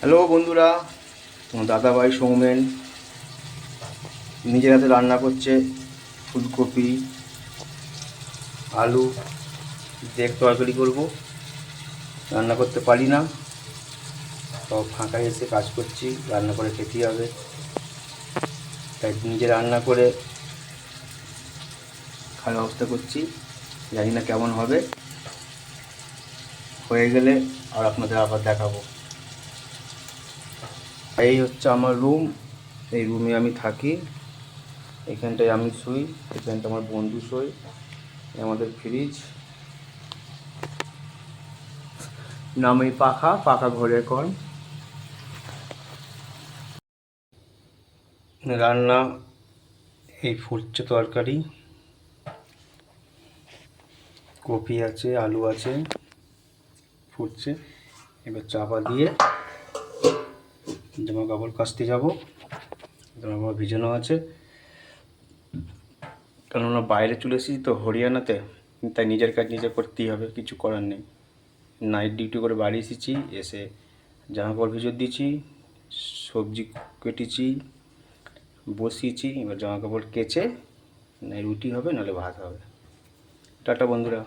Hello বন্ধুরা, তোমার দাদাভাই সৌমেন নিজের হাতে রান্না করছে ফুলকপি আলু দিয়ে তরকারি করবো। রান্না করতে পারি না, সব ফাঁকায় এসে কাজ করছি, রান্না করে খেতেই হবে, তাই নিজে রান্না করে খাওয়ার ব্যবস্থা করছি। জানি না কেমন হবে, হয়ে গেলে আর আপনাদের আবার দেখাবো। এই হচ্ছে আমার রুম, এই রুমে আমি থাকি, এখানটায় আমি শুই, এখানটা আমার বন্ধু শোয়, আমাদের ফ্রিজ, নামে পাখা পাখা ঘরে কন। রান্না এই ফুটছে তরকারি, কপি আছে আলু আছে, ফুটছে। এবার চাপা দিয়ে জামা কাপড় কাচতে যাবো, জামা কাপড় ভিজানো আছে, কেননা বাইরে চলে এসেছি তো হরিয়ানাতে, তাই নিজের কাজ নিজে করতেই হবে, কিছু করার নেই। নাইট ডিউটি করে বাড়ি এসেছি, এসে জামা কাপড় ভিজে দিয়েছি, সবজি কেটেছি, বসিয়েছি। এবার জামা কাপড় কেচে না রুটি হবে নাহলে ভাত হবে। টাটা বন্ধুরা।